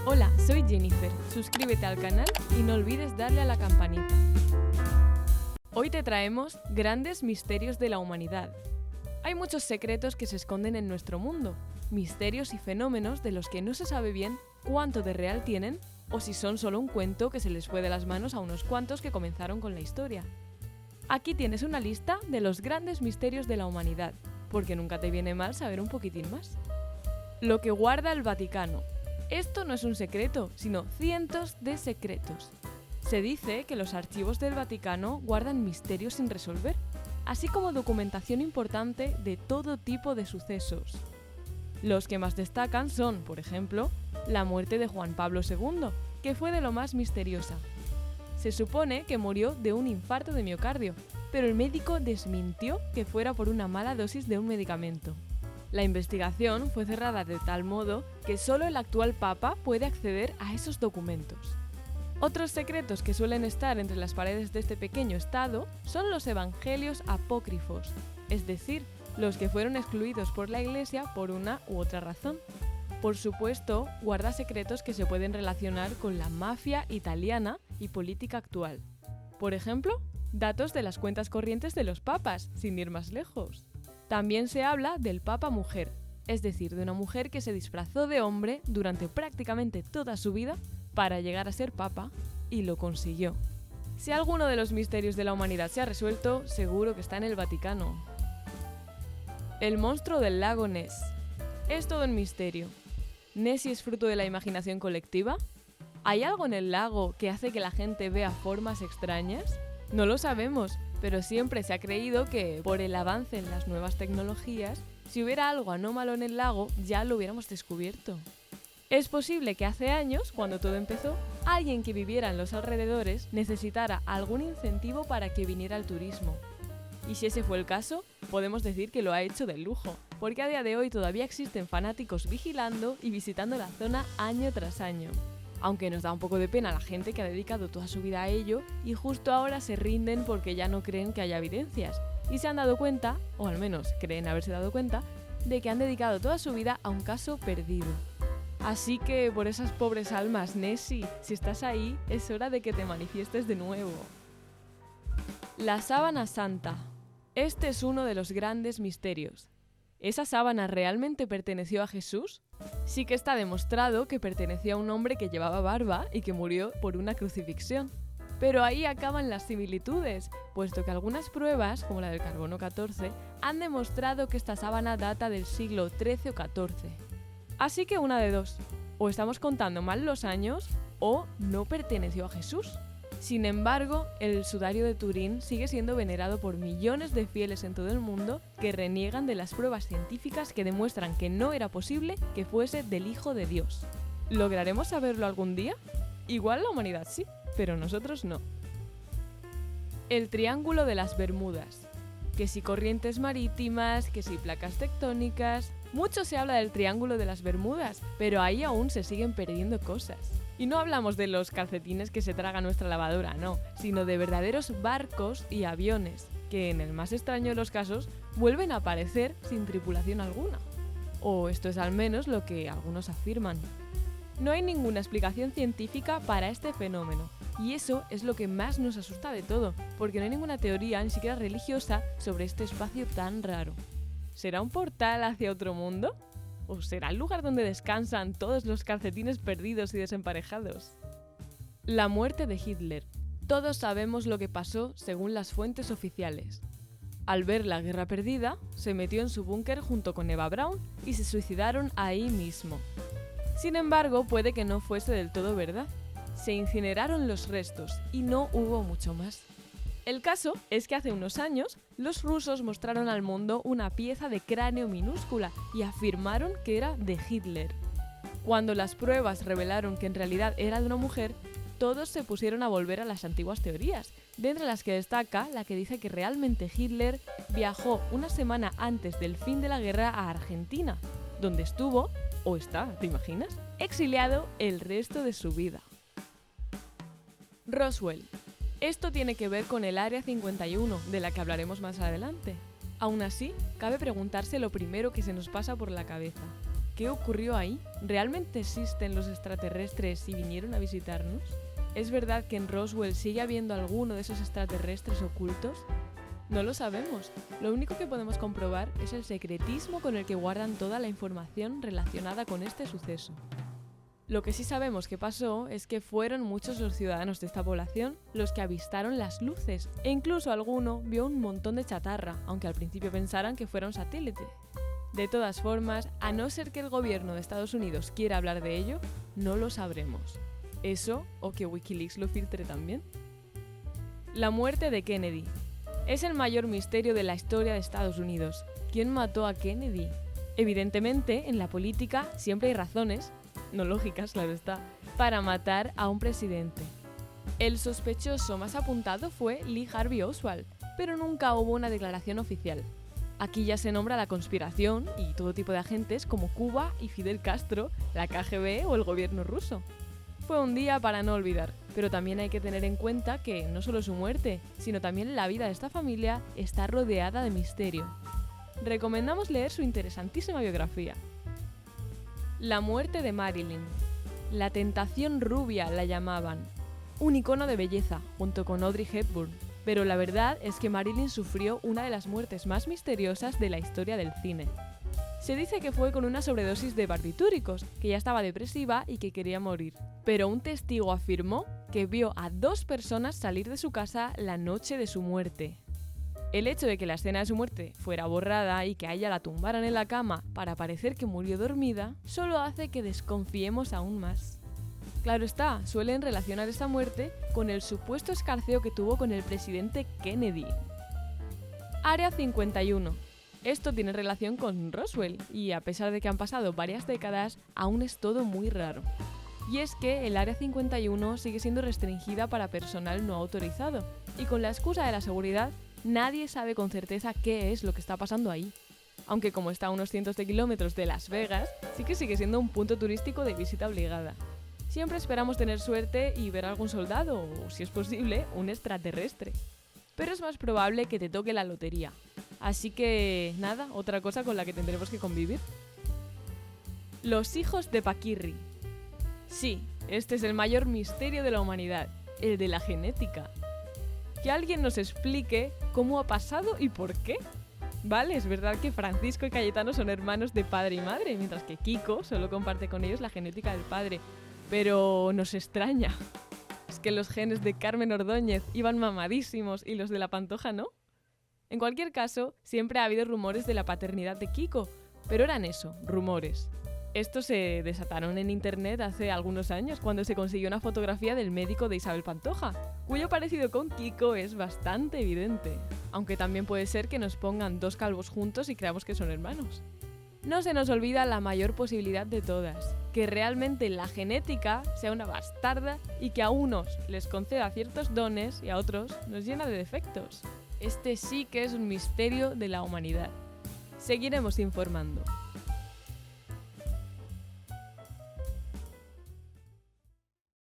Hola, soy Jennifer. Suscríbete al canal y no olvides darle a la campanita. Hoy te traemos grandes misterios de la humanidad. Hay muchos secretos que se esconden en nuestro mundo, misterios y fenómenos de los que no se sabe bien cuánto de real tienen o si son solo un cuento que se les fue de las manos a unos cuantos que comenzaron con la historia. Aquí tienes una lista de los grandes misterios de la humanidad, porque nunca te viene mal saber un poquitín más. Lo que guarda el Vaticano. Esto no es un secreto, sino cientos de secretos. Se dice que los archivos del Vaticano guardan misterios sin resolver, así como documentación importante de todo tipo de sucesos. Los que más destacan son, por ejemplo, la muerte de Juan Pablo II, que fue de lo más misteriosa. Se supone que murió de un infarto de miocardio, pero el médico desmintió que fuera por una mala dosis de un medicamento. La investigación fue cerrada de tal modo que solo el actual Papa puede acceder a esos documentos. Otros secretos que suelen estar entre las paredes de este pequeño estado son los evangelios apócrifos, es decir, los que fueron excluidos por la Iglesia por una u otra razón. Por supuesto, guarda secretos que se pueden relacionar con la mafia italiana y política actual. Por ejemplo, datos de las cuentas corrientes de los papas, sin ir más lejos. También se habla del papa mujer, es decir, de una mujer que se disfrazó de hombre durante prácticamente toda su vida para llegar a ser papa, y lo consiguió. Si alguno de los misterios de la humanidad se ha resuelto, seguro que está en el Vaticano. El monstruo del lago Ness. Es todo un misterio. ¿Nessie es fruto de la imaginación colectiva? ¿Hay algo en el lago que hace que la gente vea formas extrañas? No lo sabemos, pero siempre se ha creído que, por el avance en las nuevas tecnologías, si hubiera algo anómalo en el lago, ya lo hubiéramos descubierto. Es posible que hace años, cuando todo empezó, alguien que viviera en los alrededores necesitara algún incentivo para que viniera el turismo. Y si ese fue el caso, podemos decir que lo ha hecho de lujo, porque a día de hoy todavía existen fanáticos vigilando y visitando la zona año tras año. Aunque nos da un poco de pena la gente que ha dedicado toda su vida a ello y justo ahora se rinden porque ya no creen que haya evidencias y se han dado cuenta, o al menos creen haberse dado cuenta, de que han dedicado toda su vida a un caso perdido. Así que por esas pobres almas, Nessie, si estás ahí, es hora de que te manifiestes de nuevo. La sábana santa. Este es uno de los grandes misterios. ¿Esa sábana realmente perteneció a Jesús? Sí que está demostrado que pertenecía a un hombre que llevaba barba y que murió por una crucifixión. Pero ahí acaban las similitudes, puesto que algunas pruebas, como la del carbono 14, han demostrado que esta sábana data del siglo XIII o XIV. Así que una de dos, o estamos contando mal los años, o no perteneció a Jesús. Sin embargo, el sudario de Turín sigue siendo venerado por millones de fieles en todo el mundo que reniegan de las pruebas científicas que demuestran que no era posible que fuese del Hijo de Dios. ¿Lograremos saberlo algún día? Igual la humanidad sí, pero nosotros no. El Triángulo de las Bermudas. Que si corrientes marítimas, que si placas tectónicas. Mucho se habla del Triángulo de las Bermudas, pero ahí aún se siguen perdiendo cosas. Y no hablamos de los calcetines que se traga nuestra lavadora, no, sino de verdaderos barcos y aviones, que en el más extraño de los casos vuelven a aparecer sin tripulación alguna. O esto es al menos lo que algunos afirman. No hay ninguna explicación científica para este fenómeno, y eso es lo que más nos asusta de todo, porque no hay ninguna teoría, ni siquiera religiosa, sobre este espacio tan raro. ¿Será un portal hacia otro mundo? ¿O será el lugar donde descansan todos los calcetines perdidos y desemparejados? La muerte de Hitler. Todos sabemos lo que pasó según las fuentes oficiales. Al ver la guerra perdida, se metió en su búnker junto con Eva Braun y se suicidaron ahí mismo. Sin embargo, puede que no fuese del todo verdad. Se incineraron los restos y no hubo mucho más. El caso es que hace unos años, los rusos mostraron al mundo una pieza de cráneo minúscula y afirmaron que era de Hitler. Cuando las pruebas revelaron que en realidad era de una mujer, todos se pusieron a volver a las antiguas teorías, de entre las que destaca la que dice que realmente Hitler viajó una semana antes del fin de la guerra a Argentina, donde estuvo, o está, ¿te imaginas?, exiliado el resto de su vida. Roswell. Esto tiene que ver con el Área 51, de la que hablaremos más adelante. Aún así, cabe preguntarse lo primero que se nos pasa por la cabeza. ¿Qué ocurrió ahí? ¿Realmente existen los extraterrestres y vinieron a visitarnos? ¿Es verdad que en Roswell sigue habiendo alguno de esos extraterrestres ocultos? No lo sabemos. Lo único que podemos comprobar es el secretismo con el que guardan toda la información relacionada con este suceso. Lo que sí sabemos que pasó es que fueron muchos los ciudadanos de esta población los que avistaron las luces, e incluso alguno vio un montón de chatarra, aunque al principio pensaran que fuera un satélite. De todas formas, a no ser que el gobierno de Estados Unidos quiera hablar de ello, no lo sabremos. Eso, o que Wikileaks lo filtre también. La muerte de Kennedy. Es el mayor misterio de la historia de Estados Unidos. ¿Quién mató a Kennedy? Evidentemente, en la política siempre hay razones, no lógicas, claro está, para matar a un presidente. El sospechoso más apuntado fue Lee Harvey Oswald, pero nunca hubo una declaración oficial. Aquí ya se nombra la conspiración y todo tipo de agentes como Cuba y Fidel Castro, la KGB o el gobierno ruso. Fue un día para no olvidar, pero también hay que tener en cuenta que no solo su muerte, sino también la vida de esta familia está rodeada de misterio. Recomendamos leer su interesantísima biografía. La muerte de Marilyn. La tentación rubia la llamaban. Un icono de belleza, junto con Audrey Hepburn. Pero la verdad es que Marilyn sufrió una de las muertes más misteriosas de la historia del cine. Se dice que fue con una sobredosis de barbitúricos, que ya estaba depresiva y que quería morir. Pero un testigo afirmó que vio a 2 personas salir de su casa la noche de su muerte. El hecho de que la escena de su muerte fuera borrada y que a ella la tumbaran en la cama para parecer que murió dormida, solo hace que desconfiemos aún más. Claro está, suelen relacionar esta muerte con el supuesto escarceo que tuvo con el presidente Kennedy. Área 51. Esto tiene relación con Roswell y a pesar de que han pasado varias décadas, aún es todo muy raro. Y es que el Área 51 sigue siendo restringida para personal no autorizado y con la excusa de la seguridad, nadie sabe con certeza qué es lo que está pasando ahí. Aunque como está a unos cientos de kilómetros de Las Vegas, sí que sigue siendo un punto turístico de visita obligada. Siempre esperamos tener suerte y ver algún soldado o, si es posible, un extraterrestre. Pero es más probable que te toque la lotería. Así que, nada, otra cosa con la que tendremos que convivir. Los hijos de Paquirri. Sí, este es el mayor misterio de la humanidad, el de la genética. Que alguien nos explique cómo ha pasado y por qué. Vale, es verdad que Francisco y Cayetano son hermanos de padre y madre, mientras que Kiko solo comparte con ellos la genética del padre. Pero nos extraña. ¿Es que los genes de Carmen Ordóñez iban mamadísimos y los de la Pantoja no? En cualquier caso, siempre ha habido rumores de la paternidad de Kiko, pero eran eso, rumores. Estos se desataron en internet hace algunos años cuando se consiguió una fotografía del médico de Isabel Pantoja, cuyo parecido con Kiko es bastante evidente, aunque también puede ser que nos pongan 2 calvos juntos y creamos que son hermanos. No se nos olvida la mayor posibilidad de todas, que realmente la genética sea una bastarda y que a unos les conceda ciertos dones y a otros nos llena de defectos. Este sí que es un misterio de la humanidad. Seguiremos informando.